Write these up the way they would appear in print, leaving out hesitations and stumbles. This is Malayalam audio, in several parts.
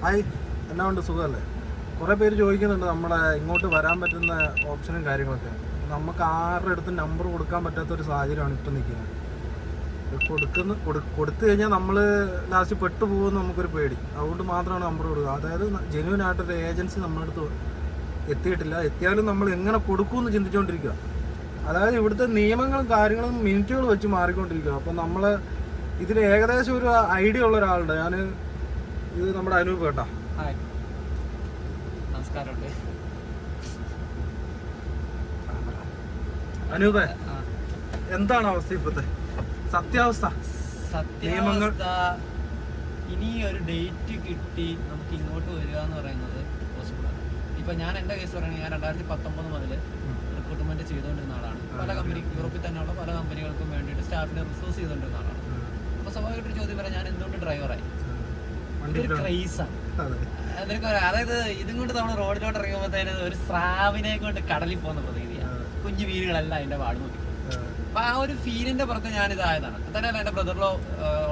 ഹായ്, എന്നാ ഉണ്ട്, സുഖമല്ലേ? കുറേ പേര് ചോദിക്കുന്നുണ്ട് നമ്മളെ ഇങ്ങോട്ട് വരാൻ പറ്റുന്ന ഓപ്ഷനും കാര്യങ്ങളൊക്കെ. നമുക്ക് ആരുടെ അടുത്ത് നമ്പർ കൊടുക്കാൻ പറ്റാത്തൊരു സാഹചര്യമാണ് ഇപ്പം നിൽക്കുന്നത്. കൊടുത്തു കഴിഞ്ഞാൽ നമ്മൾ ലാസ്റ്റ് പെട്ടുപോകുമെന്ന് നമുക്കൊരു പേടി. അതുകൊണ്ട് മാത്രമാണ് നമ്പർ കൊടുക്കുക. അതായത് ജെന്യുവനായിട്ടൊരു ഏജൻസി നമ്മുടെ അടുത്ത് എത്തിയിട്ടില്ല. എത്തിയാലും നമ്മൾ എങ്ങനെ കൊടുക്കുമെന്ന് ചിന്തിച്ചുകൊണ്ടിരിക്കുക. അതായത് ഇവിടുത്തെ നിയമങ്ങളും കാര്യങ്ങളും മിനിറ്റുകൾ വെച്ച് മാറിക്കൊണ്ടിരിക്കുക. അപ്പം നമ്മൾ ഇതിൽ ഏകദേശം ഒരു ഐഡിയ ഉള്ള ഒരാളുണ്ട്. ഇത് നമ്മുടെ അനൂപ് കേട്ടോ. നമസ്കാരമുണ്ട് അനൂപേ, എന്താണ് അവസ്ഥ ഇപ്പോഴത്തെ സത്യാവസ്ഥ? നിയമങ്ങൾ ഇനി ഒരു ഡേറ്റ് കിട്ടി നമുക്ക് ഇങ്ങോട്ട് വരിക എന്ന് പറയുന്നത് പോസിബിളാണ്. ഇപ്പൊ ഞാൻ എന്റെ കേസ് പറയുകയാണെങ്കിൽ ഞാൻ 2019 മുതൽ റിക്രൂട്ട്മെന്റ് ചെയ്തുകൊണ്ടിരുന്ന ആളാണ്. പല കമ്പനി യൂറോപ്പിൽ തന്നെയുള്ള പല കമ്പനികൾക്കും വേണ്ടിയിട്ട് സ്റ്റാഫിനെ റിസോഴ്സ് ചെയ്തുകൊണ്ടിരുന്ന ആളാണ്. അപ്പൊ സ്വാഭാവികമായിട്ട് ചോദ്യം പറയാം, ഞാൻ എന്തുകൊണ്ട് ഡ്രൈവറായി? ഇതൊരു ക്രൈസാണ്. അതായത് ഇതും കൊണ്ട് നമ്മൾ റോഡിലോട്ട് ഇറങ്ങുമ്പോഴത്തേന് ഒരു സ്രാവിനെ കൊണ്ട് കടലിൽ പോകുന്ന പ്രതീതിയാണ്. കുഞ്ഞു വീടുകളെല്ലാം അതിന്റെ വാട് നോക്കി. അപ്പൊ ആ ഒരു ഫീലിന്റെ പുറത്ത് ഞാനിതായതാണ്. തന്നെയല്ല എന്റെ ബ്രദറിലോ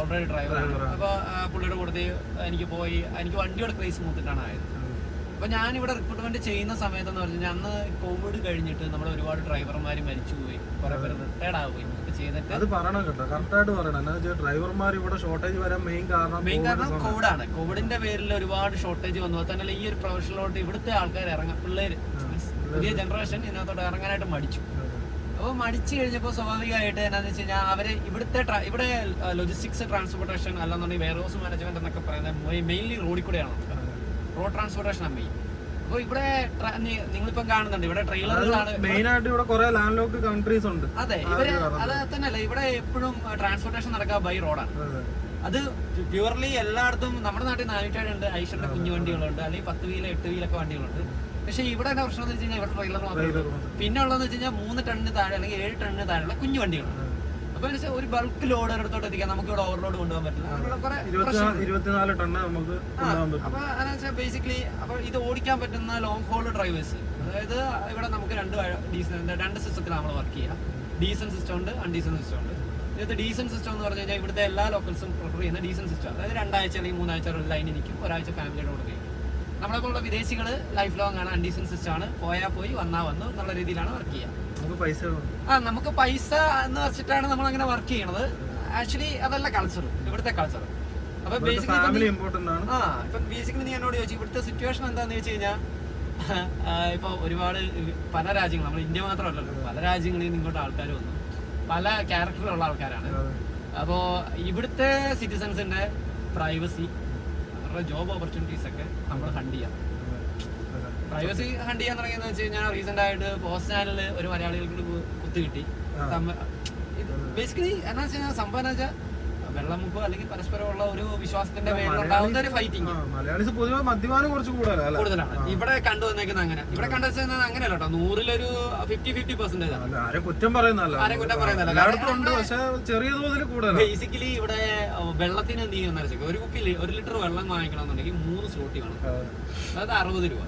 ഓൾറെഡി ഡ്രൈവറാണ്. അപ്പൊ പുള്ളിയുടെ കൂടെ എനിക്ക് വണ്ടിയോട് ക്രൈസ് മൂത്തിട്ടാണ് ആയത്. അപ്പൊ ഞാനിവിടെ റിക്രൂട്ട്മെന്റ് ചെയ്യുന്ന സമയത്ത് എന്ന് പറഞ്ഞാൽ അന്ന് കോവിഡ് കഴിഞ്ഞിട്ട് നമ്മുടെ ഒരുപാട് ഡ്രൈവർമാർ മരിച്ചുപോയി, കുറെ പേര് റിട്ടയർഡ് ആവുകയും ചെയ്തിട്ട്. അത് പറയണം കേട്ടോ, കറക്റ്റായിട്ട് പറയണം. ഡ്രൈവർമാർ ഇവിടെ ഷോർട്ടേജ് വരാൻ മെയിൻ കാരണം കോവിഡാണ്. കോവിഡിന്റെ പേരിൽ ഒരുപാട് ഷോർട്ടേജ് വന്നു. തന്നെ ഈ ഒരു പ്രൊഫഷനിലോട്ട് ഇവിടുത്തെ ആൾക്കാർ പിള്ളേര് പുതിയ ജനറേഷൻ ഇതിനകത്തോട്ട് ഇറങ്ങാനായിട്ട് മടിച്ചു. അപ്പോൾ മടിച്ചു കഴിഞ്ഞപ്പോൾ സ്വാഭാവികമായിട്ട് എന്നാന്ന് വെച്ച് കഴിഞ്ഞാൽ അവര് ഇവിടെ ലോജിസ്റ്റിക്സ് ട്രാൻസ്പോർട്ടേഷൻ അല്ലെന്നുണ്ടെങ്കിൽ വെയർ ഹൗസ് മാനേജ്മെന്റ് എന്നൊക്കെ പറയുന്നത് മെയിൻലി റോഡിൽ കൂടെയാണ്. റോഡ് ട്രാൻസ്പോർട്ടേഷൻ ആണ് മെയിൻ. അപ്പൊ ഇവിടെ നിങ്ങളിപ്പം കാണുന്നുണ്ട് ഇവിടെ ട്രെയിലറുകളാണ് മെയിൻ ആയിട്ട്. ഇവിടെ കുറെ ലാൻഡ് ലോക്ക് കൺട്രീസ് ഉണ്ട്. അതെ, ഇവര് അത് തന്നെയല്ല, ഇവിടെ എപ്പോഴും ട്രാൻസ്പോർട്ടേഷൻ നടക്കുക ബൈ റോഡാണ്. അത് പ്യുവർലി എല്ലായിടത്തും നമ്മുടെ നാട്ടിൽ 4 ഉണ്ട്, ഐഷറിന്റെ കുഞ്ഞു വണ്ടികളുണ്ട്, അല്ലെങ്കിൽ 10 വീല് 8 വീലൊക്കെ വണ്ടികളുണ്ട്. പക്ഷെ ഇവിടെ എന്താ പ്രശ്നം എന്ന് വെച്ച് കഴിഞ്ഞാൽ ഇവിടെ ട്രെയിലർ മാത്രമേ. പിന്നെ ഉള്ളതെന്ന് വെച്ച് കഴിഞ്ഞാൽ 3 ടണ്ണിന് താഴെ അല്ലെങ്കിൽ 7 ടണ്ണിന് താഴെയുള്ള കുഞ്ഞു വണ്ടികളാണ്. അപ്പൊ ഒരു ബൾക്ക് ലോഡ് ഒരിടത്തോട്ട് എത്തിക്കാൻ നമുക്ക് ഇവിടെ ഓവർലോഡ് കൊണ്ടുപോകാൻ പറ്റില്ല. 24 ടണ്ണ് നമുക്ക്. അപ്പൊ ബേസിക്കലി അപ്പൊ ഇത് ഓടിക്കാൻ പറ്റുന്ന ലോങ് ഹോൾ ഡ്രൈവേഴ്സ്, അതായത് ഇവിടെ നമുക്ക് രണ്ട് സിസ്റ്റത്തിൽ നമ്മൾ വർക്ക് ചെയ്യാം. ഡീസന്റ് സിസ്റ്റം ഉണ്ട്, അൺഡീസന്റ് സിസ്റ്റം ഉണ്ട്. ഇതിനകത്ത് ഡീസന്റ് സിസ്റ്റം എന്ന് പറഞ്ഞു കഴിഞ്ഞാൽ ഇവിടുത്തെ എല്ലാ ലോക്കൽസും പ്രിഫർ ചെയ്യുന്ന ഡീസന്റ് സിസ്റ്റം. അതായത് 2 ആഴ്ച അല്ലെങ്കിൽ 3 ആഴ്ച ഒരു ലൈൻ ഇരിക്കും, ഒരാഴ്ച ഫാമിലിയുടെ കൂടെ കഴിയും. നമ്മളെപ്പോലുള്ള വിദേശികൾ ലൈഫ് ലോങ് ആണ്, അൺഡീസന്റ് സിസ്റ്റം ആണ്. പോയാൽ പോയി വന്നാ വന്നു എന്നുള്ള രീതിയിലാണ് വർക്ക് ചെയ്യുക. നമുക്ക് പൈസ എന്ന് വെച്ചിട്ടാണ് നമ്മൾ അങ്ങനെ വർക്ക് ചെയ്യണത്. ആക്ച്വലി അതല്ല കൾച്ചർ, ഇവിടുത്തെ കൾച്ചർ. അപ്പൊ ബേസിക്കലി നീ എന്നോട് ചോദിച്ചു ഇവിടുത്തെ സിറ്റുവേഷൻ എന്താന്ന് വെച്ച് കഴിഞ്ഞാൽ, ഇപ്പൊ ഒരുപാട് പല രാജ്യങ്ങൾ, നമ്മൾ ഇന്ത്യ മാത്രമല്ലല്ലോ, പല രാജ്യങ്ങളിൽ നിന്ന് ഇങ്ങോട്ട് ആൾക്കാർ വന്നു, പല ക്യാരക്ടറിലുള്ള ആൾക്കാരാണ്. അപ്പോ ഇവിടുത്തെ സിറ്റിസൺസിന്റെ പ്രൈവസി, അവരുടെ ജോബ് ഓപ്പർച്യൂണിറ്റീസ് ഒക്കെ നമ്മൾ ഹണ്ട് ചെയ്യാം. പ്രൈവസി ഹണ്ട് ചെയ്യാൻ തുടങ്ങിയെന്ന് വെച്ച് കഴിഞ്ഞാൽ റീസെന്റ് ആയിട്ട് പോസ്റ്റ് ചാനലിൽ ഒരു മലയാളികൾക്ക് കുത്തു കിട്ടി. ബേസിക്കലി എന്നാ വെച്ച് കഴിഞ്ഞാൽ സംഭവം എന്ന് വെച്ചാൽ വെള്ളമുക്കോ അല്ലെങ്കിൽ പരസ്പരമുള്ള ഒരു വിശ്വാസത്തിന്റെ പേരിലുണ്ടാവുന്ന ഒരു ഫൈറ്റിംഗ്. കൂടുതലാണ് ഇവിടെ കണ്ടുവന്നേക്കുന്നത്. അങ്ങനെ ഇവിടെ കണ്ടുവെച്ചാൽ അങ്ങനെയല്ല കേട്ടോ, 100-ലൊരു 50-50% ആണ്. ആരും കുറ്റം പറയുന്നല്ല. ബേസിക്കലി ഇവിടെ വെള്ളത്തിന് എന്ത് ചെയ്യുന്ന ഒരു കുപ്പിയിൽ 1 ലിറ്റർ വെള്ളം വാങ്ങിക്കണമെന്നുണ്ടെങ്കിൽ 3 സ്ലോട്ടി വേണം. അതായത് 60 രൂപ.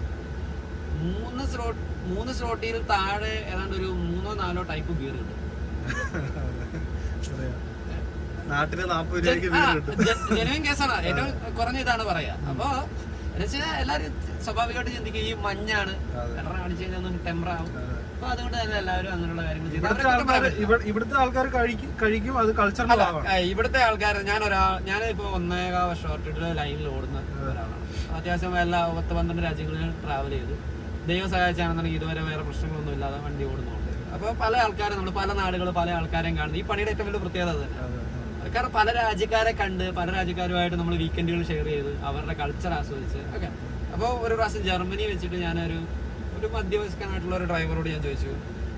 3 സ്ലോട്ടിയിൽ താഴെ ഏതാണ്ട് ഒരു 3-4 ടൈപ്പ് ബിയർ കിട്ടും. ജെനുവിൻ കേസാണ്, ഏറ്റവും കുറഞ്ഞ ഇതാണ് പറയാ. അപ്പൊ എല്ലാരും സ്വാഭാവികമായിട്ട് ചിന്തിക്കും ഈ മഞ്ഞാണ് അടിച്ചു കഴിഞ്ഞാൽ ടെമ്പറാവും. അപ്പൊ അതുകൊണ്ട് തന്നെ എല്ലാവരും അങ്ങനെയുള്ള കാര്യങ്ങൾ ചെയ്യും. ഇവിടുത്തെ ആൾക്കാർ കഴിക്കും, അത് കൾച്ചറിന്റെ ഇവിടുത്തെ ആൾക്കാർ ഞാനിപ്പോ 1.5 വർഷമായിട്ട് ലൈനിൽ ഓടുന്ന ഒരാളാണ്. അത്യാവശ്യം എല്ലാ 10-12 രാജ്യങ്ങളിൽ ട്രാവൽ ചെയ്തു. ദൈവം സഹായിച്ചാണെന്നുണ്ടെങ്കിൽ ഇതുവരെ വേറെ പ്രശ്നങ്ങളൊന്നും ഇല്ലാതെ വണ്ടി ഓടുന്നുണ്ട്. അപ്പൊ പല ആൾക്കാരും നമ്മൾ പല നാടുകൾ പല ആൾക്കാരെയും കാണുന്നത് ഈ പണിയുടെ ഏറ്റവും വലിയ പ്രത്യേകത തന്നെ. കാരണം പല രാജ്യക്കാരെ കണ്ട് പല രാജ്യക്കാരുമായിട്ട് നമ്മൾ വീക്കെൻഡുകൾ ഷെയർ ചെയ്ത് അവരുടെ കൾച്ചർ ആസ്വദിച്ച് ഒക്കെ. അപ്പോൾ ഒരു പ്രാവശ്യം ജർമ്മനി വെച്ചിട്ട് ഞാനൊരു മധ്യവയസ്കനായിട്ടുള്ള ഒരു ഡ്രൈവറോട് ഞാൻ ചോദിച്ചു,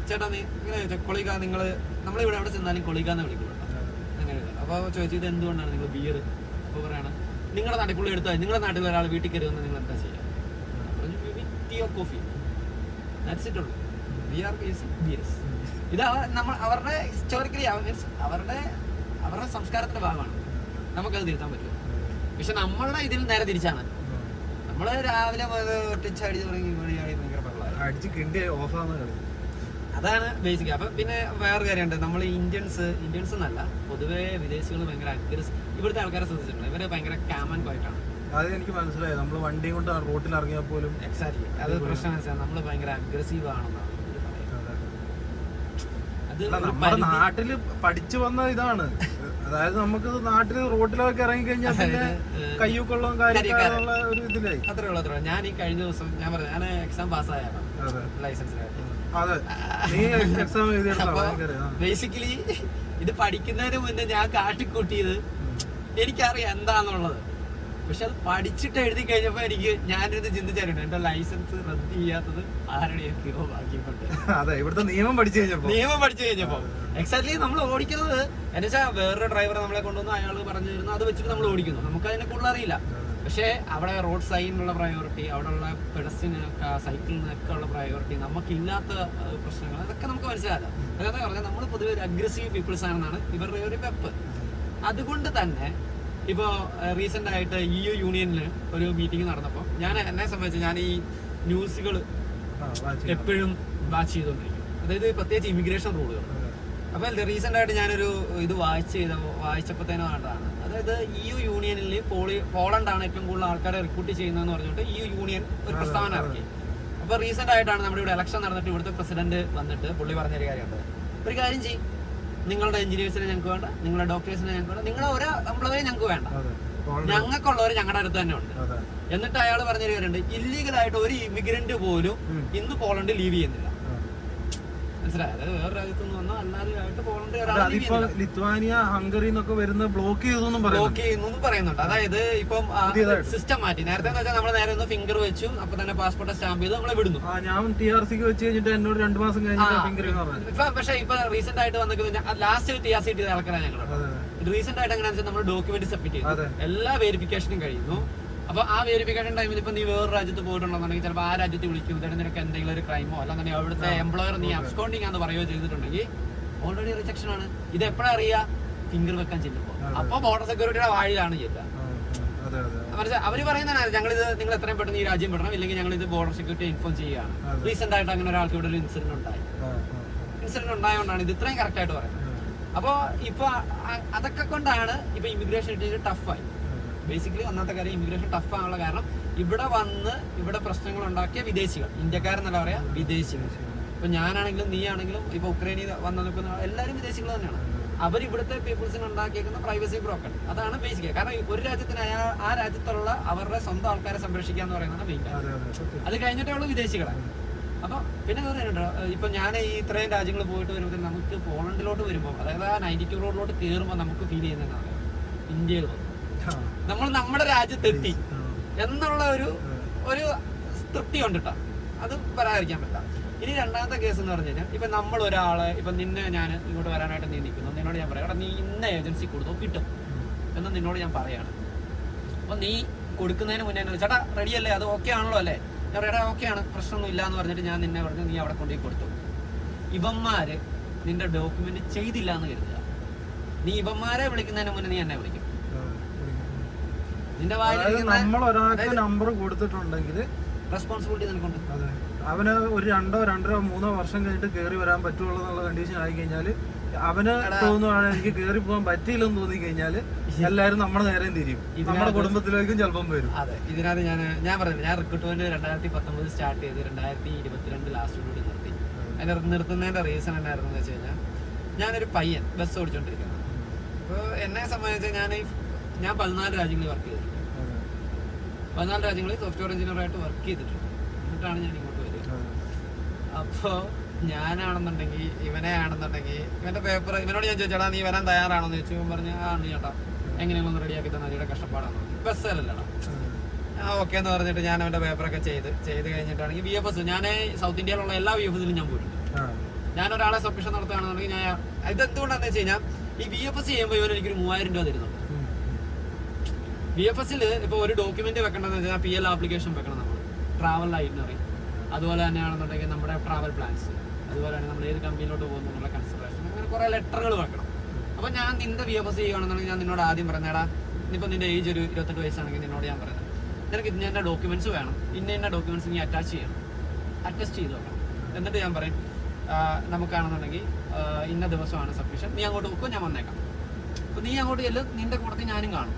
ചേട്ടാ നീ ഇങ്ങനെ ചോദിച്ചാൽ കൊളിക, നമ്മളിവിടെ എവിടെ ചെന്നാലും കൊളികാന്ന് വിളിക്കുള്ളൂ അങ്ങനെ. അപ്പോൾ ചോദിച്ചു ഇത് എന്തുകൊണ്ടാണ് നിങ്ങൾ ബിയർ? അപ്പോൾ പറയാണ് നിങ്ങളുടെ നാട്ടിൽ പുള്ളി എടുത്താൽ നിങ്ങളുടെ നാട്ടിൽ ഒരാൾ വീട്ടിൽ കയറുമെന്ന് നിങ്ങൾ എന്താ ചെയ്യുക? Tea or coffee, that's it ഉള്ളൂ. We are beers. ഇത് അവരുടെ ഹിസ്റ്റോറിക്കലി അവരുടെ സംസ്കാരത്തിന്റെ ഭാഗമാണ്. നമുക്കത് തിരുത്താൻ പറ്റും. പക്ഷെ നമ്മളുടെ ഇതിൽ നേരെ തിരിച്ചാണ്. നമ്മള് രാവിലെ ഒട്ടിച്ചടിച്ച് തുടങ്ങി ഭയങ്കര അതാണ് ബേസിക്. അപ്പൊ പിന്നെ വേറെ കാര്യമുണ്ട്, നമ്മൾ ഇന്ത്യൻസ് എന്നല്ല, പൊതുവെ വിദേശികൾ ഭയങ്കര അഗ്രസ്. ഇവിടുത്തെ ആൾക്കാരെ ശ്രദ്ധിച്ചിട്ടുണ്ട്, ഇവര് ഭയങ്കര കാമൻ ക്വയറ്റാണ്. അത് എനിക്ക് മനസ്സിലായി. നമ്മൾ വണ്ടിയും കൊണ്ട് റോട്ടിൽ ഇറങ്ങിയാൽ പോലും എക്സാക്ട്ലി അത് പ്രശ്നം വെച്ചാൽ നമ്മൾ ഭയങ്കര അഗ്രസീവ് ആണെന്നാണ് അത് നമ്മുടെ നാട്ടില് പഠിച്ചു വന്ന ഇതാണ്. അതായത് നമുക്ക് നാട്ടില് റോട്ടിലൊക്കെ ഇറങ്ങി കഴിഞ്ഞാൽ പിന്നെ കയ്യൂക്കൊള്ളും കാര്യങ്ങളുള്ള ഒരു ഇതിലായി. അത്രേ ഉള്ളൂ. ഞാൻ ഈ കഴിഞ്ഞ ദിവസം ഞാൻ പറഞ്ഞു ഞാൻ എക്സാം പാസ്സായാണ് ലൈസൻസിനായിട്ട്. അതെ, നീ എക്സാം ബേസിക്കലി ഇത് പഠിക്കുന്നതിന് മുന്നേ ഞാൻ കാട്ടിക്കൂട്ടിയത് എനിക്കറിയാം എന്താന്നുള്ളത്. പക്ഷെ അത് പഠിച്ചിട്ട് എഴുതി കഴിഞ്ഞപ്പോ ഞാനിത് ചിന്തിച്ചായിരുന്നു എന്റെ ലൈസൻസ് റദ്ദ് ചെയ്യാത്തത് ആരുടെയൊക്കെയോ ഭാഗ്യപ്പെട്ട്. അതെ, ഇവിടുത്തെ നിയമം പഠിച്ചു കഴിഞ്ഞപ്പോ എക്സാക്ട്ലി നമ്മൾ ഓടിക്കുന്നത് എന്ന് വെച്ചാൽ വേറൊരു ഡ്രൈവറെ നമ്മളെ കൊണ്ടുവന്ന് അയാൾ പറഞ്ഞു തരുന്നു, അത് വെച്ചിട്ട് നമ്മൾ ഓടിക്കുന്നു. നമുക്ക് അതിനെ കൂടുതൽ അറിയില്ല. പക്ഷേ അവിടെ റോഡ് സൈഡിനുള്ള പ്രയോറിറ്റി, അവിടെയുള്ള പെഡസ്ട്രിയനൊക്കെ സൈക്കിളിനൊക്കെ ഉള്ള പ്രയോറിറ്റി, നമുക്കില്ലാത്ത പ്രശ്നങ്ങൾ അതൊക്കെ നമുക്ക് മനസ്സിലാക്കാം. അതായത് പറഞ്ഞാൽ നമ്മൾ പൊതുവെ ഒരു അഗ്രസീവ് പീപ്പിൾസ് ആണെന്നാണ് ഇവരുടെ ഒരു വെപ്പ്. അതുകൊണ്ട് തന്നെ ഇപ്പോൾ റീസെൻ്റ് ആയിട്ട് EU യൂണിയനിൽ ഒരു മീറ്റിംഗ് നടന്നപ്പോൾ എന്നെ സംബന്ധിച്ച് ഞാൻ ഈ ന്യൂസുകൾ എപ്പോഴും വാച്ച് ചെയ്തുകൊണ്ടിരിക്കും. അതായത് പ്രത്യേകിച്ച് ഇമിഗ്രേഷൻ റൂളുകൾ. അപ്പോൾ റീസെൻ്റ് ആയിട്ട് ഞാനൊരു ഇത് വായിച്ചപ്പോഴത്തേനും കണ്ടതാണ്. അതായത് EU യൂണിയനിൽ പോളണ്ടാണ് ഏറ്റവും കൂടുതൽ ആൾക്കാരെ റിക്രൂട്ട് ചെയ്യുന്നതെന്ന് പറഞ്ഞിട്ട് EU യൂണിയൻ ഒരു പ്രസ്താവന ഇറക്കി. അപ്പോൾ റീസെൻ്റ് ആയിട്ടാണ് നമ്മുടെ ഇവിടെ ഇലക്ഷൻ നടന്നിട്ട് ഇവിടുത്തെ പ്രസിഡന്റ് വന്നിട്ട് പുള്ളി പറഞ്ഞൊരു കാര്യമുണ്ട്, ഒരു കാര്യം ചെയ്യും, നിങ്ങളുടെ എഞ്ചിനീയേഴ്സിനെ ഞങ്ങൾക്ക് വേണ്ട, നിങ്ങളുടെ ഡോക്ടേഴ്സിനെ ഞങ്ങൾക്ക് വേണ്ട, നിങ്ങളുടെ ഒരു എംപ്ലോയെ ഞങ്ങൾക്ക് വേണ്ട, ഞങ്ങൾക്കുള്ളവർ ഞങ്ങളുടെ അടുത്ത് തന്നെ ഉണ്ട്. എന്നിട്ട് അയാൾ പറഞ്ഞൊരു കാര്യമുണ്ട്, ഇല്ലീഗലായിട്ട് ഒരു ഇമിഗ്രന്റ് പോലും ഇന്ന് പോളണ്ട് ലീവ് ചെയ്യുന്നില്ല. മനസ്സിലായി? അതായത് വേറെ രാജ്യത്തുനിന്ന് വന്നോ അല്ലാതെ പോളണ്ട് ലിത്വാനിയ ഹംഗറി എന്നൊക്കെ വരുന്ന ബ്ലോക്ക് ചെയ്യുന്നു പറയുന്നുണ്ട്. അതായത് ഇപ്പം സിസ്റ്റം മാറ്റി. നേരത്തെ വെച്ചാൽ നമ്മൾ നേരെ ഒന്ന് ഫിംഗർ വെച്ചു, അപ്പൊ തന്നെ പാസ്പോർട്ട് സ്റ്റാമ്പ് ചെയ്ത് നമ്മളെ വിടുന്നു. ഞാൻ TRC വെച്ച് കഴിഞ്ഞിട്ട് എന്നോട് 2 മാസം ഇപ്പൊ പക്ഷേ ഇപ്പൊ റീസെന്റ് ആയിട്ട് വന്നിട്ട് ലാസ്റ്റ് TRC ആൾക്കാരാണ് ഞങ്ങൾ. റീസെന്റ് ആയിട്ട് എങ്ങനെയാണെന്ന് വെച്ചാൽ നമ്മൾ ഡോക്യുമെന്റ് സബ്മിറ്റ് ചെയ്തു, എല്ലാ വെരിഫിക്കേഷനും കഴിയുന്നു. അപ്പൊ ആ വെരിഫിക്കേഷൻ ടൈമിൽ ഇപ്പൊ നീ വേറെ രാജ്യത്ത് പോയിട്ടുണ്ടെന്നുണ്ടെങ്കിൽ ചിലപ്പോൾ ആ രാജ്യത്ത് വിളിക്കും, എന്നിട്ട് നിനക്ക് എന്തെങ്കിലും ഒരു ക്രൈമോ അല്ലാന്നുണ്ടെങ്കിൽ അവിടുത്തെ എംപ്ലോയർ നീ അബ്സ്കോണ്ടിങ് ആണെന്ന് പറയുകയോ ചെയ്തിട്ടുണ്ടെങ്കിൽ ഓൾറെഡി റിജക്ഷൻ ആണ്. ഇത് എപ്പോഴാ അറിയാ? ഫിംഗർ വെക്കാൻ ചെല്ലുമ്പോൾ. അപ്പൊ ബോർഡർ സെക്യൂരിറ്റിയുടെ വാഴിലാണ് ചെല്ലുക. അവര് പറയുന്നതാണ്, ഞങ്ങളിത് നിങ്ങൾ എത്രയും പെട്ടെന്ന് ഈ രാജ്യം വിടണം, ഇല്ലെങ്കിൽ ഞങ്ങൾ ഇത് ബോർഡർ സെക്യൂരിറ്റി ഇൻഫോം ചെയ്യുകയാണ്. റീസെന്റ് ആയിട്ട് അങ്ങനെ ഒരാൾക്ക് ഇവിടെ ഒരു ഇൻസിഡന്റ് ഉണ്ടായതുകൊണ്ടാണ് ഇത് ഇത്രയും കറക്റ്റ് ആയിട്ട് പറയുന്നത്. അപ്പൊ ഇപ്പൊ അതൊക്കെ കൊണ്ടാണ് ഇപ്പൊ ഇമിഗ്രേഷൻ ടഫായി. ബേസിക്കലി ഒന്നാമത്തെ കാര്യം ഇമിഗ്രേഷൻ ടഫ് ആണുള്ള കാരണം ഇവിടെ വന്ന് ഇവിടെ പ്രശ്നങ്ങൾ ഉണ്ടാക്കിയ വിദേശികൾ, ഇന്ത്യക്കാരെന്നല്ല പറയാ, വിദേശികൾ. ഇപ്പൊ ഞാനാണെങ്കിലും നീ ആണെങ്കിലും ഇപ്പൊ ഉക്രൈനിൽ വന്ന് നിൽക്കുന്ന എല്ലാവരും വിദേശികൾ തന്നെയാണ്. അവർ ഇവിടുത്തെ പീപ്പിൾസിന് ഉണ്ടാക്കിയേക്കുന്ന പ്രൈവസി ബ്രോക്കൺ. അതാണ് ബേസിക്. കാരണം ഒരു രാജ്യത്തിന് ആ രാജ്യത്തുള്ള അവരുടെ സ്വന്തം ആൾക്കാരെ സംരക്ഷിക്കുക എന്ന് പറയുന്നതാണ് മെയിൻ. അത് കഴിഞ്ഞിട്ടുള്ള വിദേശികളെ. അപ്പൊ പിന്നെ പറയുന്നുണ്ടോ, ഇപ്പൊ ഞാൻ ഈ ഇത്രയും രാജ്യങ്ങൾ പോയിട്ട് വരുമ്പോൾ നമുക്ക് പോളണ്ടിലോട്ട് വരുമ്പോൾ, അതായത് ആ 92 റോഡിലോട്ട് കയറുമ്പോൾ നമുക്ക് ഫീൽ ചെയ്യുന്നതാണ് ഇന്ത്യയിൽ നമ്മൾ നമ്മുടെ രാജ്യത്തെത്തി എന്നുള്ള ഒരു തൃപ്തി ഉണ്ട് കേട്ടോ. അത് പറയാതിരിക്കാൻ പറ്റില്ല. ഇനി രണ്ടാമത്തെ കേസ് എന്ന് പറഞ്ഞു കഴിഞ്ഞാൽ, ഇപ്പൊ നമ്മൾ ഒരാളെ, ഇപ്പൊ നിന്നെ ഞാൻ ഇങ്ങോട്ട് വരാനായിട്ട് നീ നിൽക്കുന്നു, നിന്നോട് ഞാൻ പറയാം, നീ ഇന്ന ഏജൻസി കൊടുത്തോ കിട്ടും എന്ന് നിന്നോട് ഞാൻ പറയാണ്. അപ്പൊ നീ കൊടുക്കുന്നതിന് മുന്നേ ചേട്ടാ റെഡിയല്ലേ, അത് ഓക്കെ ആണല്ലോ അല്ലേ? ഞാൻ പറയാം ഓക്കെ ആണ്, പ്രശ്നമൊന്നും ഇല്ല എന്ന് പറഞ്ഞിട്ട് ഞാൻ നിന്നെ പറഞ്ഞു നീ അവിടെ കൊണ്ടുപോയി കൊടുത്തു. ഇവന്മാര് നിന്റെ ഡോക്യുമെന്റ് ചെയ്തില്ല എന്ന് കരുതുക, നീ ഇവന്മാരെ വിളിക്കുന്നതിന് മുന്നേ നീ എന്നെ വിളിക്കും. നമ്മൾ ഒരാൾക്ക് നമ്പർ കൊടുത്തിട്ടുണ്ടെങ്കിൽ റെസ്പോൺസിബിലിറ്റി നിനക്കുണ്ട്. അവന് ഒരു 2 2 3 വർഷം കഴിഞ്ഞിട്ട് കയറി വരാൻ പറ്റുള്ളൂ എന്നുള്ള കണ്ടീഷൻ ആയി കഴിഞ്ഞാൽ, അവന് തോന്നുവാണ് എനിക്ക് കയറി പോകാൻ പറ്റിയില്ലെന്ന് തോന്നി കഴിഞ്ഞാൽ എല്ലാവരും നമ്മുടെ നേരെയും തിരിയും, നമ്മുടെ കുടുംബത്തിലേക്കും ചിലപ്പം വരും. അതെ, ഇതിനകത്ത് ഞാൻ പറഞ്ഞില്ല, ഞാൻ റിക്രൂട്ട്മെന്റ് 2019 സ്റ്റാർട്ട് ചെയ്ത് 2022 ലാസ്റ്റോടുകൂടി നിർത്തി. അതിന്റെ നിർത്തുന്നതിന്റെ റീസൺ എന്നായിരുന്നു വെച്ച് കഴിഞ്ഞാൽ, ഞാനൊരു പയ്യൻ ബസ് ഓടിച്ചോണ്ടിരിക്കുന്നത്. അപ്പോൾ എന്നെ സംബന്ധിച്ച് ഞാൻ 14 രാജ്യങ്ങളിൽ വർക്ക് ചെയ്തിട്ടുണ്ട്. 14 രാജ്യങ്ങളിൽ സോഫ്റ്റ്വെയർ എഞ്ചിനീയറായിട്ട് വർക്ക് ചെയ്തിട്ടുണ്ട്. എന്നിട്ടാണ് ഞാൻ ഇങ്ങോട്ട് വരിക. അപ്പോൾ ഞാനാണെന്നുണ്ടെങ്കിൽ ഇവന്റെ പേപ്പർ ഇവനോട് ഞാൻ ചോദിച്ചാടാ നീ വരാൻ തയ്യാറാണോന്ന് ചോദിച്ചു. ഇവൻ പറഞ്ഞ ആണ് ചേട്ടാ, എങ്ങനെയൊന്നും റെഡിയാക്കി തന്നെ ഇവിടെ കഷ്ടപ്പാടാണ്, ബസ്സല്ലടാ. ഓക്കെ എന്ന് പറഞ്ഞിട്ട് ഞാൻ അവന്റെ പേപ്പറൊക്കെ ചെയ്ത് കഴിഞ്ഞിട്ടാണെങ്കിൽ VFS, ഞാൻ സൗത്ത് ഇന്ത്യയിലുള്ള എല്ലാ VFSലും ഞാൻ പോയിട്ടുണ്ട്. ഞാൻ ഒരാളെ സബ്മിഷൻ നടത്തുകയാണെന്നുണ്ടെങ്കിൽ ഞാൻ ഇതെന്തുകൊണ്ടാണെന്ന് വെച്ച് കഴിഞ്ഞാൽ, ഈ VFS ചെയ്യുമ്പോൾ ഇവൻ എനിക്കൊരു 3000 രൂപ തരുന്നുണ്ട്. VFSൽ ഇപ്പോൾ ഒരു ഡോക്യുമെന്റ് വെക്കേണ്ടതെന്ന് വെച്ചാൽ PL ആപ്ലിക്കേഷൻ വെക്കണം, നമ്മൾ ട്രാവൽ ഐറ്റിനറി, അതുപോലെ തന്നെയാണെന്നുണ്ടെങ്കിൽ നമ്മുടെ ട്രാവൽ പ്ലാൻസ്, അതുപോലെ തന്നെ നമ്മൾ ഏത് കമ്പനിയിലോട്ട് പോകുന്നുള്ള കൺസിഡറേഷൻ, അങ്ങനെ കുറേ ലെറ്ററുകൾ വെക്കണം. അപ്പോൾ ഞാൻ നിന്റെ VFS ചെയ്യുകയാണെന്നുണ്ടെങ്കിൽ ഞാൻ നിന്നോട് ആദ്യം പറഞ്ഞേടാ, ഇനിയിപ്പോൾ നിന്റെ ഏജ് ഒരു 28 വയസ്സാണെങ്കിൽ നിന്നോട് ഞാൻ പറയുന്നത്, നിനക്ക് ഇന്ന ഡോക്യുമെന്റ്സ് വേണം, ഇന്ന ഡോക്യുമെന്റ്സ് നീ അറ്റാച്ച് ചെയ്യണം, അറ്റസ്റ്റ് ചെയ്ത് വെക്കണം. എന്നിട്ട് ഞാൻ പറയും നമുക്കാണെന്നുണ്ടെങ്കിൽ ഇന്ന ദിവസമാണ് സബ്മിഷൻ, നീ അങ്ങോട്ട് വെക്കും, ഞാൻ വന്നേക്കാം. അപ്പോൾ നീ അങ്ങോട്ട് ചെല്ലും, നിന്റെ കൂട്ടത്തിൽ ഞാനും കാണും.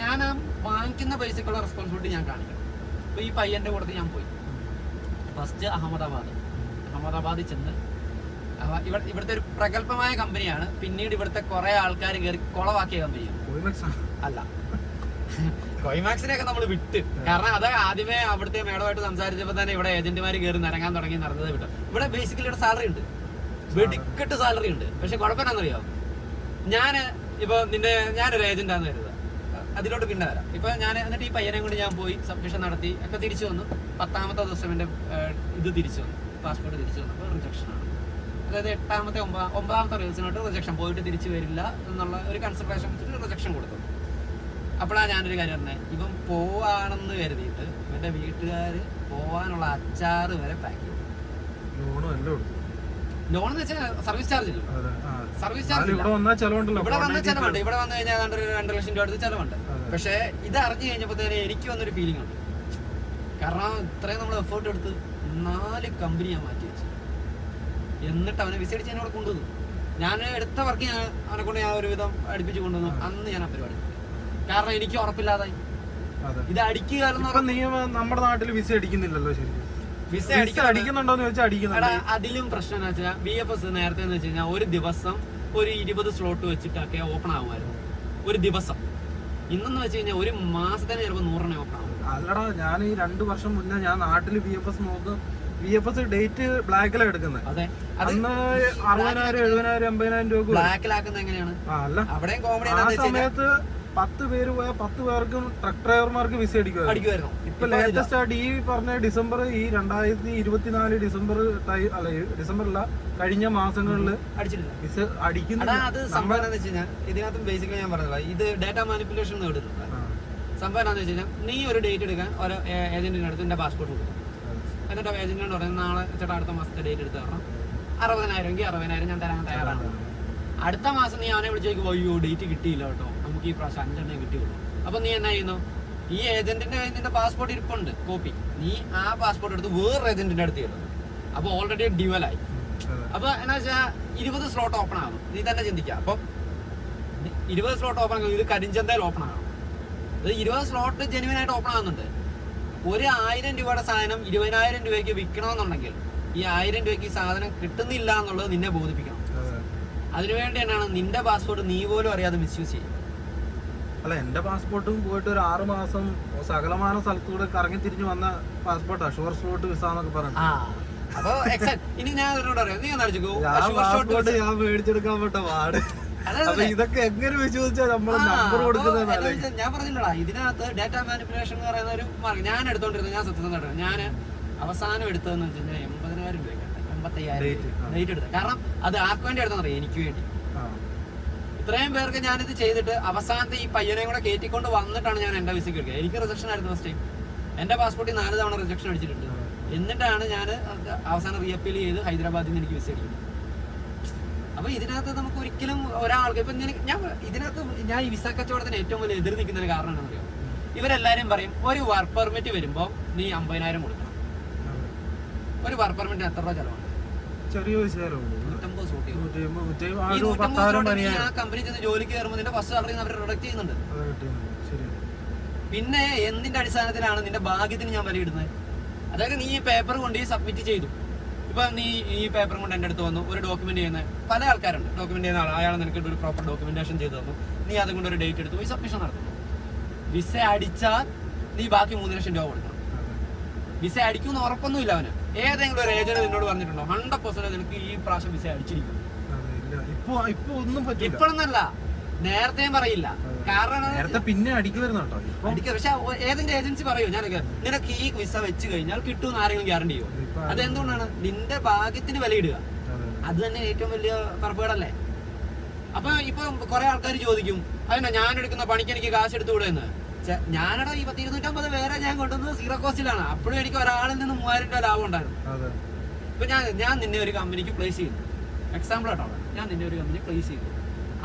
ഞാൻ വാങ്ങിക്കുന്ന പൈസക്കുള്ള റെസ്പോൺസിബിലിറ്റി ഞാൻ കാണിക്കണം. ഇപ്പൊ ഈ പയ്യന്റെ കൂടത്തിൽ ഞാൻ പോയി ഫസ്റ്റ് അഹമ്മദാബാദിൽ ചെന്ന് ഇവിടുത്തെ ഒരു പ്രഗത്ഭമായ കമ്പനിയാണ്. പിന്നീട് ഇവിടുത്തെ കുറെ ആൾക്കാർ കയറി കുളവാക്കിയ കമ്പനിയാണ്. അല്ല, കൊയ്മാക്സിനെയൊക്കെ നമ്മൾ വിട്ട്. കാരണം അത് ആദ്യമേ അവിടുത്തെ മേഡമായിട്ട് സംസാരിച്ചപ്പോൾ തന്നെ ഇവിടെ ഏജന്റുമാർ കയറി നിരങ്ങാൻ തുടങ്ങി, നടന്നത് വിട്ടു. ഇവിടെ ബേസിക്കലി ഇവിടെ സാലറി ഉണ്ട്, വെടിക്കെട്ട് സാലറി ഉണ്ട്. പക്ഷെ കുഴപ്പമെന്നറിയോ, ഇപ്പൊ ഞാനൊരു ഏജന്റാന്ന് കരുതുക, അതിലോട്ട് പിന്നെ വരാം. ഇപ്പൊ ഞാൻ എന്നിട്ട് ഈ പയ്യനെ കൊണ്ട് ഞാൻ പോയി സബ്മിഷൻ നടത്തി ഒക്കെ തിരിച്ചു വന്നു. 10ാമത്തെ ദിവസം എന്റെ ഇത് തിരിച്ചു വന്നു, പാസ്പോർട്ട് തിരിച്ചു വന്നപ്പോൾ റിജക്ഷനാണ്. അതായത് 9ാമത്തെ റീൽസിനോട്ട് റിജക്ഷൻ, പോയിട്ട് തിരിച്ചു വരില്ല എന്നുള്ള ഒരു കൺസിഡറേഷൻ വെച്ചിട്ട് റിജക്ഷൻ കൊടുത്തു. അപ്പോഴാണ് ഞാനൊരു കാര്യം പറഞ്ഞത്, ഇവൻ പോവാണെന്ന് കരുതിയിട്ട് ഇവന്റെ വീട്ടുകാർ പോവാനുള്ള അച്ചാറ് വരെ പാക്ക് ചെയ്തു. ലോൺ എന്ന് വെച്ചാൽ സർവീസ് ചാർജ് ഇല്ല, സർവീസ് ചാർജ് ഇവിടെ വന്ന ചെലവുണ്ട്. ഇവിടെ വന്നു കഴിഞ്ഞാൽ 2 ലക്ഷം രൂപ അടുത്ത് ചെലവുണ്ട്. പക്ഷെ ഇത് അറിഞ്ഞു കഴിഞ്ഞപ്പോഴത്തേന് എനിക്ക് വന്നൊരു ഫീലിംഗ് ഉണ്ട്. കാരണം ഇത്രയും നമ്മൾ എഫേർട്ട് എടുത്ത് 4 കമ്പനി ഞാൻ മാറ്റി വെച്ചു. എന്നിട്ട് അവനെ വിസ അടിച്ച് എന്നോട് കൊണ്ടുവന്നു. ഞാൻ എടുത്ത വർക്ക് അവനെ കൊണ്ട് ഞാൻ ഒരുവിധം അടുപ്പിച്ച് കൊണ്ടുവന്നു. അന്ന് ഞാൻ ആ പരിപാടി, കാരണം എനിക്ക് ഉറപ്പില്ലാതായി. ഇത് അടിക്കുക നമ്മുടെ നാട്ടിൽ വിസ അടിക്കുന്നില്ലല്ലോ. ശരി, വിസ അടിക്കുന്നുണ്ടോന്ന് ചോദിച്ചാൽ അടിക്കുന്നുണ്ട്. അതിലും പ്രശ്നം എന്ന് വെച്ചാൽ VFS നേരത്തെ എന്ന് വെച്ച് കഴിഞ്ഞാൽ ഒരു ദിവസം ഒരു 20 സ്ലോട്ട് വെച്ചിട്ടൊക്കെ ഓപ്പൺ ആകുമായിരുന്നു ഒരു ദിവസം. ഇന്നെന്ന് വെച്ച് കഴിഞ്ഞാൽ ഒരു മാസത്തിന് ചിലപ്പോൾ 100 ഓപ്പൺ ആകും. അല്ലടാ, ഞാൻ ഈ 2 വർഷം മുന്നേ ഞാൻ നാട്ടിൽ VFS നോക്കും. VFS ഡേറ്റ് ബ്ലാക്കിലാണ് എടുക്കുന്നത്. അതെ, അന്ന് 60,000 70,000 80,000 രൂപ ബ്ലാക്കിലാക്കുന്നത് എങ്ങനെയാണ്? അവിടെയും കോമഡി. ആ സമയത്ത് 10 പേര് പോയ 10 പേർക്കും ട്രക്ക് ഡ്രൈവർമാർക്ക് വിസ അടിക്കുമായിരുന്നു. ഇപ്പൊ ലേറ്റസ്റ്റ് ആയിട്ട് ഈ പറഞ്ഞ ഡിസംബർ, ഈ 2024 ഡിസംബറില്ല, കഴിഞ്ഞ മാസങ്ങളിൽ വിസ അടിക്കുന്നില്ല. അത് സംഭവം എന്താണെന്ന് വെച്ച് കഴിഞ്ഞാൽ ഇതിനകത്ത് ബേസിക്കലി ഞാൻ പറഞ്ഞില്ല, ഇത് ഡേറ്റ മാനിപ്പുലേഷൻ കേട്ടിട്ടുണ്ട്. സംഭവം എന്താണെന്ന് വെച്ച് കഴിഞ്ഞാൽ നീ ഒരു ഡേറ്റ് എടുക്കാൻ ഒരു ഏജന്റിന്റെ അടുത്ത് എന്റെ പാസ്പോർട്ട് കൊടുക്കും. എന്നിട്ട് ഏജന്റിനോട് പറയുന്നത് നാളെ ചേട്ടാ അടുത്ത മാസത്തെ ഡേറ്റ് എടുത്ത് തരണം, 60,000 എങ്കിൽ 60,000 ഞാൻ തരാൻ തയ്യാറാണ്. അടുത്ത മാസം നീ അവനെ വിളിച്ച് ചോദിക്കുമ്പോൾ അയ്യോ ഡേറ്റ് കിട്ടിയില്ല കേട്ടോ, നമുക്ക് ഈ പ്രാവശ്യം 5 കിട്ടിയുള്ളൂ. അപ്പൊ നീ എന്നാ ചെയ്യുന്നു, ഈ ഏജന്റിന്റെ കയ്യിൽ നിന്റെ പാസ്പോർട്ട് ഇരിപ്പുണ്ട് കോപ്പി, നീ ആ പാസ്പോർട്ട് എടുത്ത് വേറെ ഏജന്റിന്റെ അടുത്ത് ചെല്ലുന്നു. അപ്പൊ ഓൾറെഡി ഡ്യുവലായി. അപ്പൊ എന്നാ വെച്ചാൽ 20 സ്ലോട്ട് ഓപ്പൺ ആകും. നീ തന്നെ ചിന്തിക്കുക. അപ്പൊ 20 സ്ലോട്ട് ഓപ്പൺ ആകും, ഇത് കരിഞ്ചന്തയിൽ ഓപ്പൺ ആകണം. ഇത് 20 സ്ലോട്ട് ജെനുവിൻ ആയിട്ട് ഓപ്പൺ ആകുന്നുണ്ട്. ഒരു 1000 രൂപയുടെ സാധനം 20,000 രൂപയ്ക്ക് വിൽക്കണമെന്നുണ്ടെങ്കിൽ ഈ 1000 രൂപയ്ക്ക് ഈ സാധനം കിട്ടുന്നില്ല എന്നുള്ളത് നിന്നെ ബോധിപ്പിക്കണം. അതിനുവേണ്ടി തന്നെയാണ് നിന്റെ പാസ്പോർട്ട് നീ പോലും അറിയാതെ മിസ്യൂസ് ചെയ്യും. അല്ല, എന്റെ പാസ്പോർട്ടും പോയിട്ട് ഒരു 6 മാസം സകലമാന സ്ഥലത്തൂടെ കറങ്ങി തിരിഞ്ഞു വന്ന പാസ്പോർട്ടാ, ഷുവർ സ്ലോട്ട് വിസ എന്നൊക്കെ പറഞ്ഞു. അപ്പൊ ഇനി ഞാൻ അറിയാം, നീ പാസ്പോർട്ട് ഞാൻ മേടിച്ചെടുക്കാൻ പറ്റ പാട്. ഇതൊക്കെ എങ്ങനെ വിശ്വസിച്ചാൽ നമ്മൾ നമ്പർ കൊടുക്കുന്നത്? ഞാൻ പറഞ്ഞില്ലടാ, ഇതിനകത്ത് ഡാറ്റ മാനിപ്പുലേഷൻ എന്ന് പറയുന്ന ഒരു മാർഗം ഞാൻ എടുത്തോണ്ടിരുന്നത്. ഞാൻ സത്യസന്ധമായിട്ട് ഞാൻ അവസാനം എടുത്തതെന്ന് വെച്ച് കഴിഞ്ഞാൽ 80,000 രൂപ 85,000 ഡേറ്റ് എടുത്തത്. കാരണം അത് ആർക്ക് വേണ്ടി എടുത്തറിയാം, എനിക്ക് വേണ്ടി. ഇത്രയും പേർക്ക് ഞാനിത് ചെയ്തിട്ട് അവസാനത്തെ ഈ പയ്യനെ കൂടെ കയറ്റിക്കൊണ്ട് വന്നിട്ടാണ് ഞാൻ എന്റെ വിസയ്ക്ക് എടുക്കുക. എനിക്ക് റിജക്ഷൻ ആയിരുന്നു ഫസ്റ്റ് ടൈം. എന്റെ പാസ്പോർട്ടിൽ 4 തവണ റിജക്ഷൻ അടിച്ചിട്ടുണ്ട്. എന്നിട്ടാണ് ഞാൻ അവസാനം റീഅപ്പീൽ ചെയ്ത് ഹൈദരാബാദിൽ നിന്ന് എനിക്ക് വിസ അടിക്കുന്നത്. അപ്പൊ ഇതിനകത്ത് നമുക്ക് ഒരിക്കലും ഒരാൾക്ക് ഇപ്പൊ ഞാൻ ഈ വിസ കച്ചവടത്തിന് ഏറ്റവും വലിയ എതിർ നിൽക്കുന്നതിന് കാരണം എന്താണെന്ന് അറിയാം. ഇവരെല്ലാരും പറയും ഒരു വർക്ക് പെർമിറ്റ് വരുമ്പോൾ നീ 50,000 കൊടുക്കണം. ഒരു വർക്ക് പെർമിറ്റിന് എത്ര രൂപ ചെലവാണ്? ചെറിയ കമ്പനി ചെന്ന് ജോലിക്ക് കയറുമ്പോൾ നിന്റെ ഫസ്റ്റ് സാലറി അവർ റിഡക്ട് ചെയ്യുന്നുണ്ട്. പിന്നെ എന്തിന്റെ അടിസ്ഥാനത്തിലാണ് നിന്റെ ഭാഗ്യത്തിന് ഞാൻ വിലയിടുന്നത്? അതായത് നീ ഈ പേപ്പർ കൊണ്ട് സബ്മിറ്റ് ചെയ്തു. ഇപ്പൊ നീ ഈ പേപ്പർ കൊണ്ട് എന്റെ അടുത്ത് വന്നു, ഒരു ഡോക്യുമെന്റ് ചെയ്യുന്ന പല ആൾക്കാരുണ്ട്. ഡോക്യുമെന്റ് ചെയ്യുന്ന ആൾ, അയാൾ നിനക്ക് ഒരു പ്രോപ്പർ ഡോക്യുമെന്റേഷൻ ചെയ്തു തന്നു. നീ അതുകൊണ്ട് ഒരു ഡേറ്റ് എടുത്ത് പോയി സബ്മിഷൻ നടത്തുന്നു. വിസ അടിച്ചാൽ നീ ബാക്കി 3 ലക്ഷം രൂപ കൊടുക്കണം. വിസ അടിക്കുമെന്ന് ഉറപ്പൊന്നുമില്ല അവന്. ഏതെങ്കിലും ഒരു ഏജന്റ് നിന്നോട് പറഞ്ഞിട്ടുണ്ടോ 100% നിനക്ക് ഈ പ്രാവശ്യം വിസ അടിച്ചിരിക്കും? ഇപ്പോഴൊന്നല്ല, നേരത്തെയും പറയില്ല. കാരണം പിന്നെ അടിക്കുമായിരുന്നു കേട്ടോ. പക്ഷെ ഏതെങ്കിലും ഏജൻസി പറയൂ നിനക്ക് ഈ വിസ വെച്ച് കഴിഞ്ഞാൽ കിട്ടുമെന്ന് ആരെങ്കിലും ഗ്യാരണ്ടി ചെയ്യോ? അതെന്തുകൊണ്ടാണ്? നിന്റെ ഭാഗ്യത്തിന് വിലയിടുക. അത് തന്നെ ഏറ്റവും വലിയ പുറപ്പാടല്ലേ. അപ്പൊ ഇപ്പൊ കുറെ ആൾക്കാർ ചോദിക്കും, അതിനാ ഞാൻ എടുക്കുന്ന പണിക്ക് എനിക്ക് കാശ് എടുത്തുകൂടെ എന്ന്. ഞാനടാ ഈ 250 വേറെ ഞാൻ കൊണ്ടുവന്നത് 0 കോസ്റ്റിലാണ്. അപ്പോഴും എനിക്ക് ഒരാളിൽ നിന്ന് 3,000 രൂപ ലാഭം ഉണ്ടായിരുന്നു. ഇപ്പൊ ഞാൻ നിന്നെ ഒരു കമ്പനിക്ക് പ്ലേസ് ചെയ്യുന്നു. എക്സാമ്പിൾ ആട്ടോ, ഞാൻ നിന്നെ ഒരു കമ്പനി പ്ലേസ് ചെയ്തു.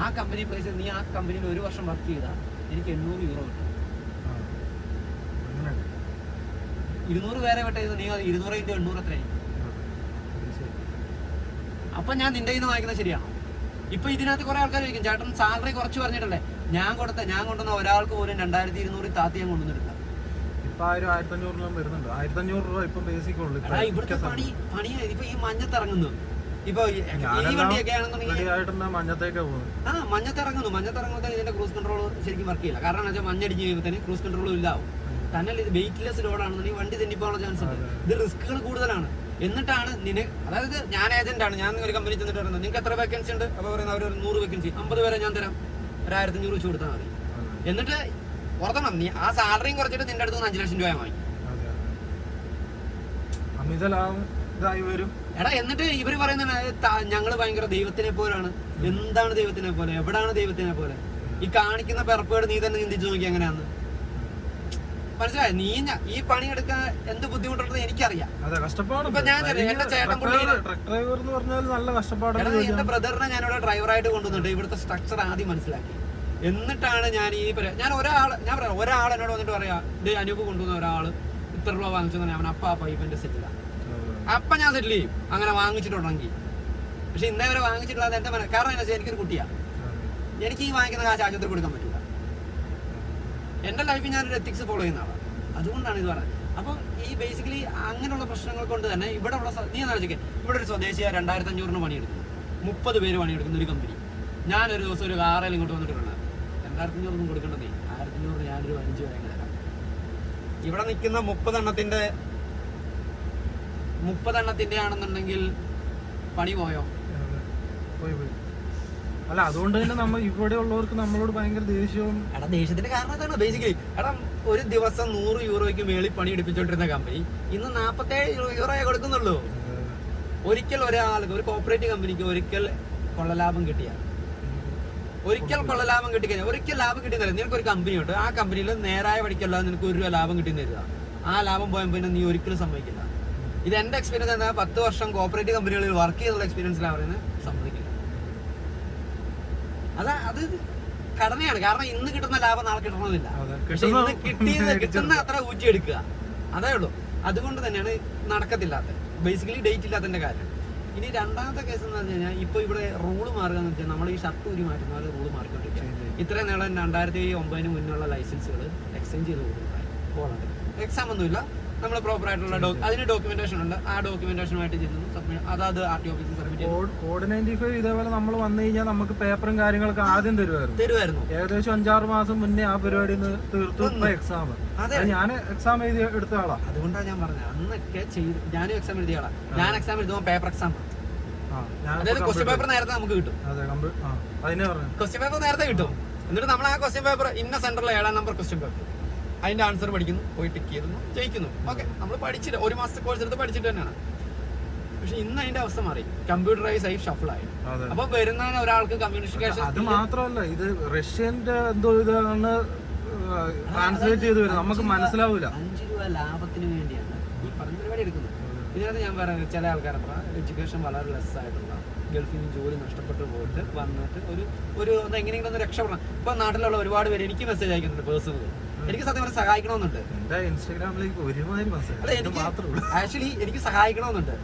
ആ കമ്പനി പ്ലേസ് ചെയ്ത് നീ ആ കമ്പനിയിൽ 1 വർഷം വർക്ക് ചെയ്താൽ എനിക്ക് 800 യൂറോ കിട്ടും. 200 വേറെ വിട്ട് നീ 200 × 800 എത്രയായി? അപ്പൊ ഞാൻ നിന്റെ കയ്യിൽ നിന്ന് വാങ്ങിക്കുന്നത് ശരിയാണോ? ഇപ്പൊ ഇതിനകത്ത് കുറെ ആൾക്കാർ ചോദിക്കും, ചേട്ടൻ സാലറി കുറച്ച് പറഞ്ഞിട്ടല്ലേ? ഞാൻ കൊണ്ടുവന്ന ഒരാൾക്ക് പോലും 2200 താത്തി ഞാൻ കൊണ്ടുവന്നിട്ടില്ല. ഇപ്പൊ 1500 വരുന്നുണ്ട്. 1500 രൂപ ഇപ്പൊ ബേസിക് ഉള്ളു. ഇവിടുത്തെ പണിയാ. ഇപ്പൊ ഈ മഞ്ഞത്തിറങ്ങുന്നു. ഇപ്പൊ ഈ വണ്ടിയൊക്കെ ആണെന്നുണ്ടെങ്കിൽ മഞ്ഞത്തേക്കാ പോകുന്നത്. മഞ്ഞത്തിറങ്ങുമ്പോൾ ഇതിന്റെ ക്രൂസ് കൺട്രോൾ ശരിക്കും വർക്ക് ചെയ്യില്ല. കാരണം വെച്ചാൽ മഞ്ഞടിച്ച് കഴിയുമ്പോൾ ക്രൂസ് കൺട്രോൾ ഇല്ലാവും. തന്നെ ഇത് വെയിറ്റ്ലെസ് ലോഡാണെന്നുണ്ടെങ്കിൽ വണ്ടി തെന്നിപ്പോകാനുള്ള ചാൻസ് ഉണ്ട്. ഇത് റിസ്കുകൾ കൂടുതലാണ്. എന്നിട്ടാണ് അതായത് ഞാൻ ഏജന്റാണ്, ഞാൻ ഒരു കമ്പനി ചെന്നിട്ട് പറയുന്നത് നിങ്ങൾക്ക് എത്ര വേക്കൻസി ഉണ്ട്, അപ്പോൾ പറയുന്നത് അവർ 100 വേക്കൻസി 50 പേരെ ഞാൻ തരാം, 1500 വെച്ച് കൊടുത്താൽ മതി. എന്നിട്ട് ഓർക്കണം, നീ ആ സാലറിയും കുറച്ചിട്ട് നിന്റെ അടുത്ത് 5 ലക്ഷം രൂപ വാങ്ങി. എടാ എന്നിട്ട് ഇവര് പറയുന്നത് ഞങ്ങള് ഭയങ്കര ദൈവത്തിനെ പോലാണ്. എന്താണ് ദൈവത്തിനെ പോലെ? എവിടാണ് ദൈവത്തിനെ പോലെ? ഈ കാണിക്കുന്ന പെർപ്പേട് നീ തന്നെ ചിന്തിച്ചു നോക്കി എങ്ങനെയാന്ന് മനസ്സിലായി. നീ ഈ പണിയെടുക്കാൻ എന്ത് ബുദ്ധിമുട്ടുണ്ടെന്ന് എനിക്കറിയാം. ഇപ്പൊ ഞാൻ എന്റെ ചേട്ടൻ എന്റെ ബ്രദറിനെ ഞാനിവിടെ ഡ്രൈവറായിട്ട് കൊണ്ടുവന്നിട്ട് ഇവിടുത്തെ സ്ട്രക്ചർ ആദ്യം മനസ്സിലാക്കി. എന്നിട്ടാണ് ഞാൻ ഒരാൾ എന്നോട് വന്നിട്ട് പറയാ, അനൂപ് കൊണ്ടുവന്ന ഒരാള് ഇത്ര രൂപ വാങ്ങിച്ചു, അവൻ അപ്പ പൈപ്പന്റെ സെറ്റിലാണ്. അപ്പൊ ഞാൻ സെറ്റിൽ ചെയ്യും അങ്ങനെ വാങ്ങിച്ചിട്ടുണ്ടെങ്കിൽ. പക്ഷെ ഇന്നേ വരെ വാങ്ങിച്ചിട്ടുള്ളത് എന്റെ കാരണം എന്താ വെച്ചാൽ എനിക്കൊരു കുട്ടിയാ. എനിക്ക് ഈ വാങ്ങിക്കുന്ന കാശ് ആശുപത്രി കൊടുക്കാൻ പറ്റില്ല. എന്റെ ലൈഫിൽ ഞാനൊരു എത്തിക്സ് ഫോളോ ചെയ്യുന്ന ആളാണ്. അതുകൊണ്ടാണ് ഇത് പറയുന്നത്. അപ്പം ഈ ബേസിക്കലി അങ്ങനെയുള്ള പ്രശ്നങ്ങൾ കൊണ്ട് തന്നെ ഇവിടെ ഉള്ള നീ എന്നാലോചിക്കുക, ഇവിടെ ഒരു സ്വദേശിയ 2500 പണിയെടുക്കുന്നു, 30 പേര് പണിയെടുക്കുന്ന ഒരു കമ്പനി. ഞാനൊരു ദിവസം ഒരു കാറിൽ ഇങ്ങോട്ട് വന്നിട്ടുണ്ട്, 2500 കൊടുക്കേണ്ടതേ, 1500 ഞാനൊരു 5 വരെ തരാം. ഇവിടെ നിൽക്കുന്ന 30 എണ്ണത്തിന്റെ ആണെന്നുണ്ടെങ്കിൽ പണി പോയോ? അല്ല, അതുകൊണ്ട് തന്നെ നമ്മൾ ഇവിടെ ഉള്ളവർക്ക് നമ്മളോട് ഭയങ്കര ദേഷ്യവും. എടാ ദേഷ്യത്തിന്റെ കാരണം എന്താണ്? ബേസിക്കലി എടാ ഒരു ദിവസം 100 യൂറോയ്ക്ക് മേളിൽ പണി എടുപ്പിച്ചോണ്ടിരുന്ന കമ്പനി ഇന്ന് 47 യൂറോയെ കൊടുക്കുന്നുള്ളൂ. ഒരിക്കൽ ഒരു കോപ്പറേറ്റീവ് കമ്പനിക്ക് ഒരിക്കൽ കൊള്ളലാഭം കിട്ടിയാൽ ഒരിക്കൽ ലാഭം കിട്ടിയെന്നല്ല, നിനക്കൊരു കമ്പനി ഉണ്ട്, ആ കമ്പനിയിൽ നേരായ വഴിക്കല്ലാതെ നിനക്ക് 1 രൂപ ലാഭം കിട്ടിയെന്ന് തരുക. ആ ലാഭം പോയാൽ പിന്നെ നീ ഒരിക്കലും സമ്മതിക്കില്ല. ഇത് എന്റെ എക്സ്പീരിയൻസ് എന്താ, 10 വർഷം കോപ്പറേറ്റീവ് കമ്പനികളിൽ വർക്ക് ചെയ്തുള്ള എക്സ്പീരിയൻസിലാണ് പറയുന്നത്, സമ്മതിക്കില്ല. അത് ഘടനയാണ്. കാരണം ഇന്ന് കിട്ടുന്ന ലാഭം നാളെ കിട്ടണമെന്നില്ല. പക്ഷെ ഇന്ന് കിട്ടുന്ന അത്ര ഊറ്റിയെടുക്കുക, അതേ ഉള്ളൂ. അതുകൊണ്ട് തന്നെയാണ് നടക്കത്തില്ലാത്ത, ബേസിക്കലി ഡേറ്റ് ഇല്ലാത്തതിന്റെ കാര്യം. ഇനി രണ്ടാമത്തെ കേസ് എന്ന് പറഞ്ഞു കഴിഞ്ഞാൽ, ഇപ്പൊ ഇവിടെ റൂള് മാറുക എന്ന് വെച്ചാൽ, നമ്മൾ ഈ ഷർട്ട് ഊരി മാറ്റുന്ന പോലെ റൂള് മാറിക്കൊണ്ടിരിക്കുക. ഇത്രയും നേരം 2009 മുന്നുള്ള ലൈസൻസുകൾ എക്സ്ചേഞ്ച് ചെയ്ത് കൊടുക്കുന്നുണ്ടായി പോളണ്ടിൽ. എക്സാം ഒന്നുമില്ല, നമ്മൾ പ്രോപ്പർ ആയിട്ടുള്ള അതിന് ഡോക്യുമെന്റേഷൻ ഉണ്ട്. ആ ഡോക്യുമെന്റേഷനുമായിട്ട് ചെല്ലുന്നു, അതായത് RTO ഓഫീസിൽ സബ്മിറ്റ് ചെയ്തു. കോഡ് 95 ഇതേപോലെ നമ്മൾ വന്നു കഴിഞ്ഞാൽ നമുക്ക് പേപ്പറും കാര്യങ്ങളൊക്കെ ആദ്യം തരുമായിരുന്നു. ഏകദേശം 5-6 മാസം മുന്നേ ആ പരിപാടി തീർത്തു. എക്സാം ഞാൻ എക്സാം എഴുതി എടുത്ത ആളാ. അതുകൊണ്ടാണ് ഞാൻ പറഞ്ഞത്, അന്നൊക്കെ ഞാനും എക്സാം എഴുതിയ ആളാ. ഞാൻ എക്സാം എഴുതുമ്പോൾ പേപ്പർ എക്സാം, അതായത് ക്വസ്റ്റ്യൻ പേപ്പർ നേരത്തെ നമുക്ക് കിട്ടും. ക്വസ്റ്റ്യൻ പേപ്പർ നേരത്തെ കിട്ടും. എന്നിട്ട് നമ്മൾ ആ ക്വസ്റ്റ്യൻ പേപ്പർ ഇന്ന സെന്ററിലെ 7ാം നമ്പർ ക്വസ്റ്റ്യൻ പേപ്പർ, അതിന്റെ ആൻസർ പഠിക്കുന്നു, പോയി ടിക്ക് ചെയ്യുന്നു, ജയിക്കുന്നു. ഓക്കെ, നമ്മൾ പഠിച്ചിട്ട് 1 മാസത്തെ കോഴ്സ് എടുത്ത് പഠിച്ചിട്ട് തന്നെയാണ്. പക്ഷെ ഇന്ന് അതിന്റെ അവസ്ഥ മാറി, കമ്പ്യൂട്ടറൈസ് ആയി ഷഫിളായി. അപ്പൊ വരുന്ന ഒരാൾക്ക് കമ്മ്യൂണിക്കേഷൻ. അത് മാത്രമല്ല, ഇത് റഷ്യന്റെ എന്തോ ഇതാണ് ട്രാൻസ്ലേറ്റ് ചെയ്ത് വരും, നമുക്ക് മനസ്സിലാവൂല. 5 രൂപ ലാഭത്തിന് വേണ്ടിയാണ് ഈ പറഞ്ഞ പരിപാടി എടുക്കുന്നത്. ഇതിനകത്ത് ഞാൻ പറയുന്നത്, ചില ആൾക്കാരുടെ എഡ്യൂക്കേഷൻ വളരെ ലെസ് ആയിട്ടുള്ള, ഗൾഫിൽ നിന്ന് ജോലി നഷ്ടപ്പെട്ടു പോയിട്ട് വന്നിട്ട് ഒരു എങ്ങനെയെങ്കിലും ഒന്ന് രക്ഷപ്പെടണം. ഇപ്പൊ നാട്ടിലുള്ള ഒരുപാട് പേര് എനിക്ക് മെസ്സേജ് അയക്കുന്നുണ്ട് പേഴ്സണലി. എനിക്ക് സത്യം പറഞ്ഞാൽ സഹായിക്കണമെന്നുണ്ട്. ഇൻസ്റ്റാഗ്രാമിലേക്ക് ഒരുമാതിരി ആക്ച്വലി എനിക്ക് സഹായിക്കണമെന്നുണ്ട്.